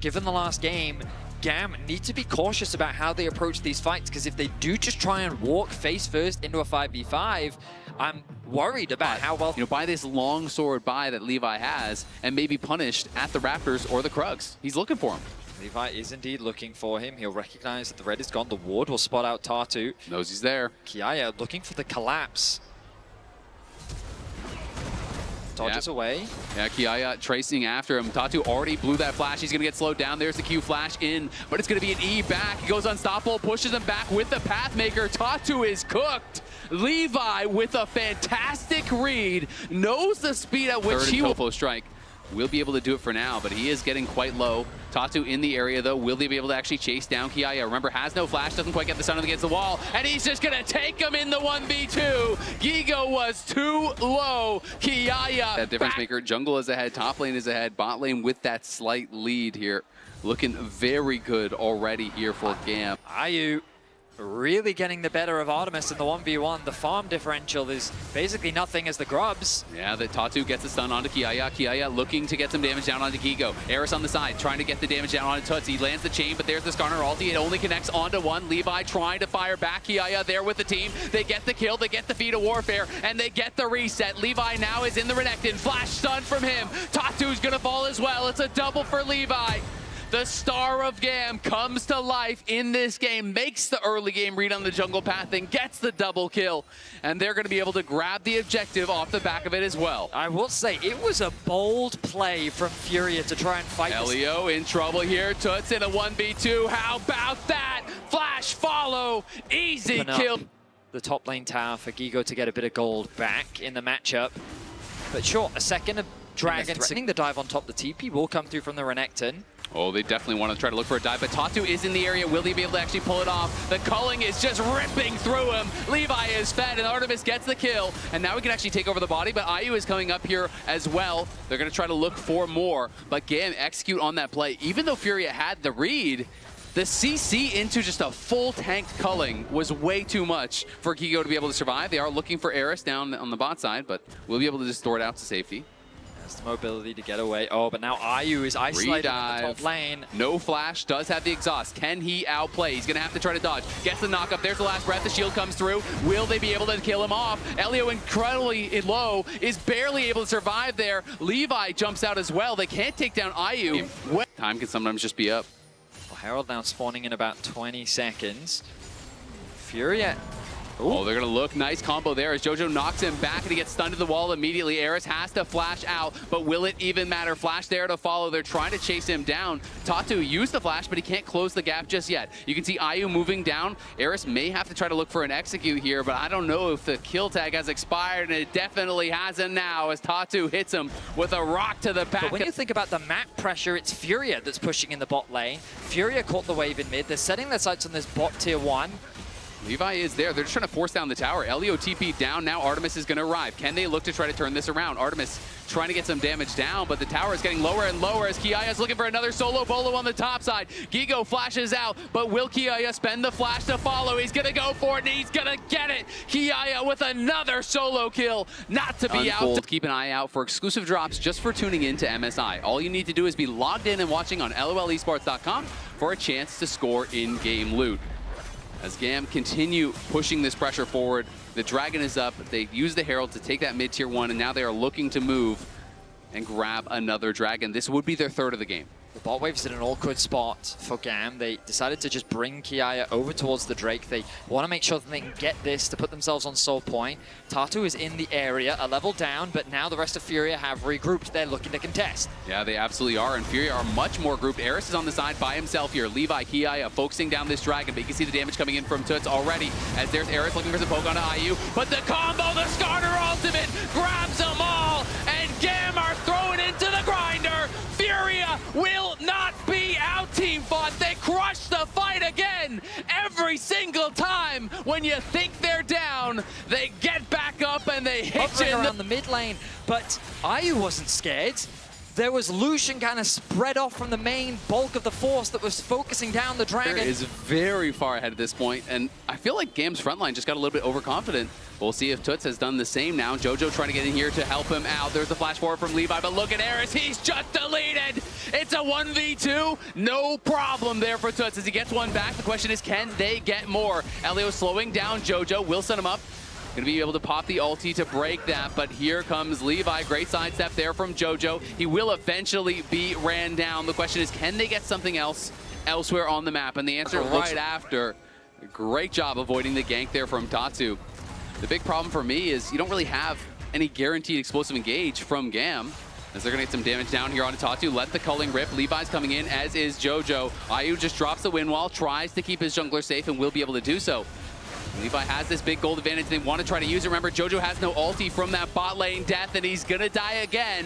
given the last game, GAM need to be cautious about how they approach these fights, because if they do just try and walk face first into a 5v5, I'm worried about how well... by this long sword buy that Levi has, and maybe punished at the Raptors or the Krugs. He's looking for him. Levi is indeed looking for him. He'll recognize that the red is gone. The ward will spot out Tatu. Knows he's there. Kiaya looking for the collapse. Dodges away. Yeah, Kiaya tracing after him. Tatu already blew that flash. He's going to get slowed down. There's the Q flash in, but it's going to be an E back. He goes unstoppable, pushes him back with the Pathmaker. Tatu is cooked. Levi with a fantastic read, knows the speed at which he will strike. Will be able to do it for now, but he is getting quite low. Tatu in the area, though. Will they be able to actually chase down Kiaya? Remember, has no flash, doesn't quite get the stun against the wall, and he's just going to take him in the 1v2. Gigo was too low. Kiaya, that difference maker. Jungle is ahead, top lane is ahead, bot lane with that slight lead here. Looking very good already here for GAM. Ayu really getting the better of Artemis in the 1v1. The farm differential is basically nothing as the grubs. Yeah, the Tatu gets the stun onto Kiaya. Kiaya looking to get some damage down onto Gigo. Eris on the side, trying to get the damage down onto Tuts. He lands the chain, but there's the Skarner ulti. It only connects onto one. Levi trying to fire back. Kiaya there with the team. They get the kill, they get the feat of warfare, and they get the reset. Levi now is in the Renekton. Flash stun from him. Tatu's gonna fall as well. It's a double for Levi. The star of GAM comes to life in this game, makes the early game read on the jungle path and gets the double kill. And they're going to be able to grab the objective off the back of it as well. I will say, it was a bold play from Furia to try and fight Elio in trouble here. Tuts in a 1v2. How about that? Flash follow. Easy kill. The top lane tower for Gigo to get a bit of gold back in the matchup. But sure, a second of Dragon threatening the dive on top. The TP will come through from the Renekton. Oh, they definitely want to try to look for a dive, but Tatu is in the area. Will he be able to actually pull it off? The culling is just ripping through him. Levi is fed, and Artemis gets the kill. And now we can actually take over the body, but Ayu is coming up here as well. They're going to try to look for more, but GAM execute on that play. Even though Furia had the read, the CC into just a full tanked culling was way too much for Gigo to be able to survive. They are looking for Eris down on the bot side, but we'll be able to just store it out to safety. The mobility to get away. Oh, but now Ayu is isolated in the top lane. No flash, does have the exhaust. Can he outplay? He's going to have to try to dodge. Gets the knock up. There's the last breath. The shield comes through. Will they be able to kill him off? Elio, incredibly low, is barely able to survive there. Levi jumps out as well. They can't take down Ayu. Time can sometimes just be up. Well, Herald now spawning in about 20 seconds. Furia. Oh, they're going to look. Nice combo there as Jojo knocks him back and he gets stunned to the wall immediately. Eris has to flash out, but will it even matter? Flash there to follow. They're trying to chase him down. Tatu used the flash, but he can't close the gap just yet. You can see Ayu moving down. Eris may have to try to look for an execute here, but I don't know if the kill tag has expired, and it definitely hasn't now as Tatu hits him with a rock to the back. But when you think about the map pressure, it's Furia that's pushing in the bot lane. Furia caught the wave in mid. They're setting their sights on this bot tier 1. Levi is there. They're just trying to force down the tower. Elio TP down. Now Artemis is going to arrive. Can they look to try to turn this around? Artemis trying to get some damage down, but the tower is getting lower and lower as Kiaya is looking for another solo bolo on the top side. Gigo flashes out, but will Kiaya spend the flash to follow? He's going to go for it, and he's going to get it. Kiaya with another solo kill. Not to be out. Keep an eye out for exclusive drops just for tuning in to MSI. All you need to do is be logged in and watching on lolesports.com for a chance to score in-game loot. As GAM continue pushing this pressure forward, the Dragon is up. They use the Herald to take that mid-tier 1, and now they are looking to move and grab another Dragon. This would be their third of the game. The bot wave's in an awkward spot for GAM. They decided to just bring Kiaya over towards the Drake. They want to make sure that they can get this to put themselves on soul point. Tatu is in the area, a level down, but now the rest of Furia have regrouped. They're looking to contest. Yeah, they absolutely are, and Furia are much more grouped. Eris is on the side by himself here. Levi, Kiaya focusing down this Dragon, but you can see the damage coming in from Tuts already as there's Eris looking for some poke onto Ayu. But the combo, the Skarner ultimate, grabs them all, and GAM are thrown into the grinder. Furia will not be out team fought. They crush the fight again. Every single time when you think they're down, they get back up and they hit you around the mid lane. But Ayu wasn't scared. There was Lucian kind of spread off from the main bulk of the force that was focusing down the Dragon. Furia is very far ahead at this point, and I feel like GAM's frontline just got a little bit overconfident. We'll see if Toots has done the same now. Jojo trying to get in here to help him out. There's the flash forward from Levi, but look at Eris. He's just deleted. It's a 1v2. No problem there for Toots as he gets one back. The question is, can they get more? Elio slowing down Jojo. Will set him up. Gonna be able to pop the ulti to break that, but here comes Levi. Great sidestep there from Jojo. He will eventually be ran down. The question is, can they get something else elsewhere on the map? And the answer right after. Great job avoiding the gank there from Tatsu. The big problem for me is you don't really have any guaranteed explosive engage from GAM, as they're gonna get some damage down here on Tatsu. Let the culling rip. Levi's coming in, as is Jojo. Ayu just drops the wind wall, tries to keep his jungler safe, and will be able to do so. Levi has this big gold advantage. They want to try to use it. Remember, Jojo has no ulti from that bot lane death, and he's going to die again.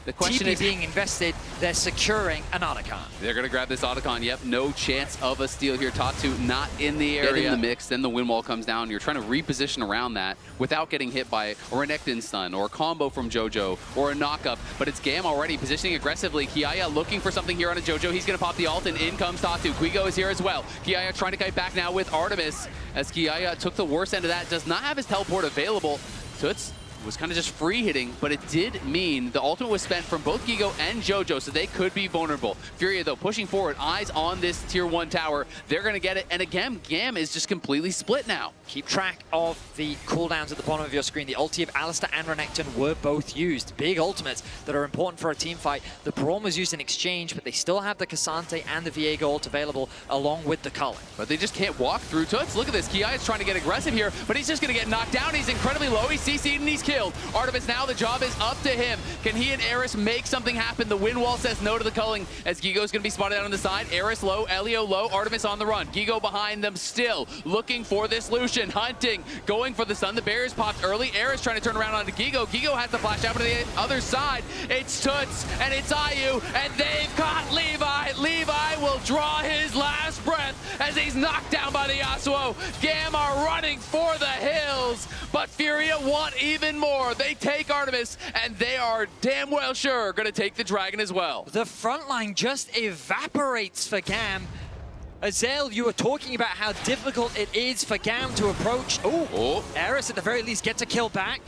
The question is being invested, they're securing an Otacon. They're going to grab this Otacon. Yep, no chance of a steal here. Tatsu not in the area. Get in the mix, then the wind wall comes down. You're trying to reposition around that without getting hit by or an Ekton stun or a combo from Jojo or a knockup. But it's GAM already positioning aggressively. Kiaya looking for something here on a Jojo. He's going to pop the ult, and in comes Tatsu. Quigo is here as well. Kiaya trying to kite back now with Artemis, as Kiaya took the worst end of that. Does not have his teleport available. Toots was kind of just free hitting, but it did mean the ultimate was spent from both Gigo and Jojo, so they could be vulnerable. Furia, though, pushing forward, eyes on this tier 1 tower. They're going to get it, and again, GAM is just completely split now. Keep track of the cooldowns at the bottom of your screen. The ulti of Alistar and Renekton were both used. Big ultimates that are important for a team fight. The Braum was used in exchange, but they still have the Cassante and the Viego ult available along with the Culling. But they just can't walk through Toots. Look at this. Kiai is trying to get aggressive here, but he's just going to get knocked down. He's incredibly low. He's CC'd and he's killed. Artemis, now the job is up to him. Can he and Eris make something happen? The wind wall says no to the culling, as Gigo's going to be spotted out on the side. Eris low, Elio low, Artemis on the run. Gigo behind them still, looking for this Lucian, hunting, going for the stun. The barriers popped early. Eris trying to turn around onto Gigo. Gigo has to flash out to the other side. It's Toots, and it's Ayu, and they've caught Levi. Levi will draw his last breath as he's knocked down by the Yasuo. GAM are running for the hills, but Furia want even more. They take Artemis, and they are damn well sure going to take the Dragon as well. The front line just evaporates for GAM. Azael, you were talking about how difficult it is for GAM to approach. Eris at the very least gets a kill back,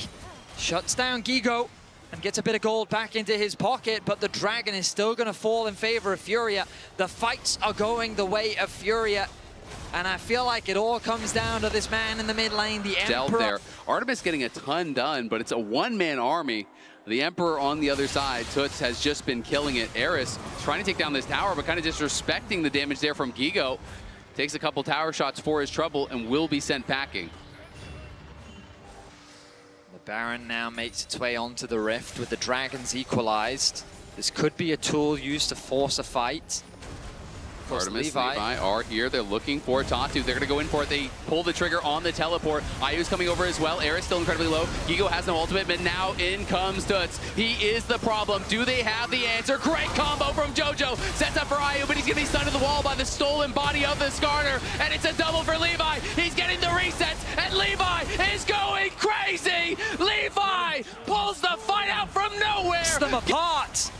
shuts down Gigo, and gets a bit of gold back into his pocket, but the Dragon is still going to fall in favor of Furia. The fights are going the way of Furia, and I feel like it all comes down to this man in the mid lane, the Emperor. There. Artemis getting a ton done, but it's a one-man army. The Emperor on the other side, Toots has just been killing it. Eris trying to take down this tower, but kind of disrespecting the damage there from Gigo. Takes a couple tower shots for his trouble and will be sent packing. The Baron now makes its way onto the Rift with the Dragons equalized. This could be a tool used to force a fight. Artemis, Levi are here. They're looking for Tatsu. They're going to go in for it. They pull the trigger on the teleport. Ayu's coming over as well. Eris still incredibly low. Gigo has no ultimate, but now in comes Toots. He is the problem. Do they have the answer? Great combo from Jojo. Sets up for Ayu, but he's going to be stunned to the wall by the stolen body of the Skarner. And it's a double for Levi. He's getting the resets, and Levi is going crazy. Levi pulls the fight out from nowhere. Pulls them apart.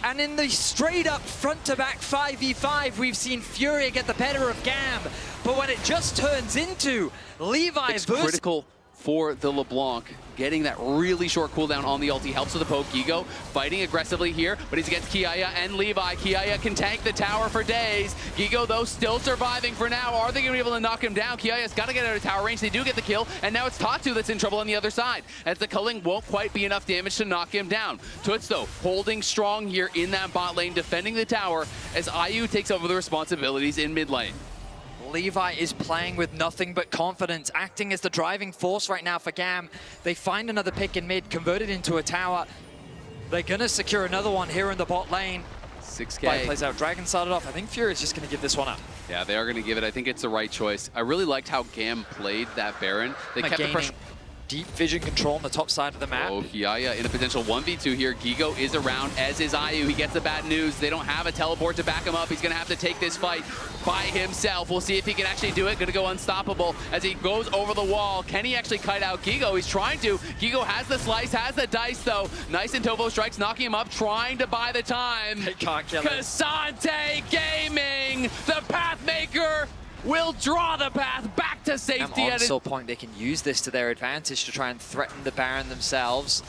And in the straight-up front-to-back 5v5, we've seen Furia get the better of GAM. But when it just turns into Levi it's critical for the LeBlanc. Getting that really short cooldown on the ulti helps with the poke. Gigo fighting aggressively here, but he's against Kiaya and Levi. Kiaya can tank the tower for days. Gigo, though, still surviving for now. Are they going to be able to knock him down? Kiaya's got to get out of tower range. They do get the kill, and now it's Tatsu that's in trouble on the other side, as the culling won't quite be enough damage to knock him down. Toots, though, holding strong here in that bot lane, defending the tower, as Ayu takes over the responsibilities in mid lane. Levi is playing with nothing but confidence, acting as the driving force right now for GAM. They find another pick in mid, convert it into a tower. They're going to secure another one here in the bot lane. 6K. Fight plays out. Dragon started off. I think Fury's just going to give this one up. Yeah, they are going to give it. I think it's the right choice. I really liked how GAM played that Baron. They kept the pressure. deep vision control on the top side of the map. Oh, Kiaya in a potential 1v2 here. Gigo is around, as is Ayu. He gets the bad news. They don't have a teleport to back him up. He's going to have to take this fight by himself. We'll see if he can actually do it. Going to go unstoppable as he goes over the wall. Can he actually kite out Gigo? He's trying to. Gigo has the slice, has the dice, though. Nice and Tovo strikes, knocking him up, trying to buy the time. They can't kill him. Kasante Gaming, the Pathmaker, will draw the path back to safety. On Soul Point, they can use this to their advantage to try and threaten the Baron themselves.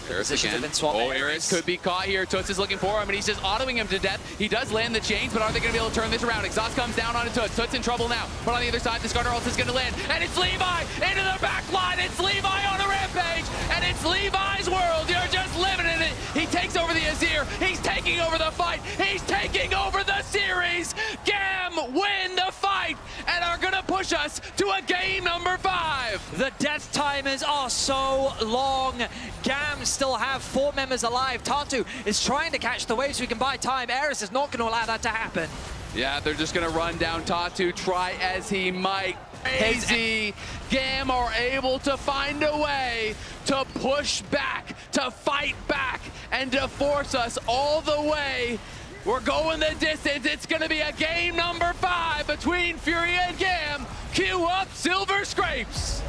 Positions have been swapped. Oh, Eris could be caught here. Toots is looking for him, and he's just autoing him to death. He does land the chains, but are they going to be able to turn this around? Exhaust comes down onto Toots. Toots in trouble now, but on the other side, the Discarder ult is going to land, and it's Levi into the back line. It's Levi on a rampage, and it's Levi's world. You're just living in it. He takes over the Azir. He's taking over the fight. He's taking over the series. GAM win the fight and are going to push us to a game number 5. The death timers are so long. GAM still have 4 members alive. Tatu is trying to catch the wave so he can buy time. Eris is not going to allow that to happen. Yeah, they're just going to run down Tatu, try as he might. Crazy. GAM are able to find a way to push back, to fight back, and to force us all the way. We're going the distance. It's going to be a game number 5 between Furia and GAM. Cue up Silver Scrapes.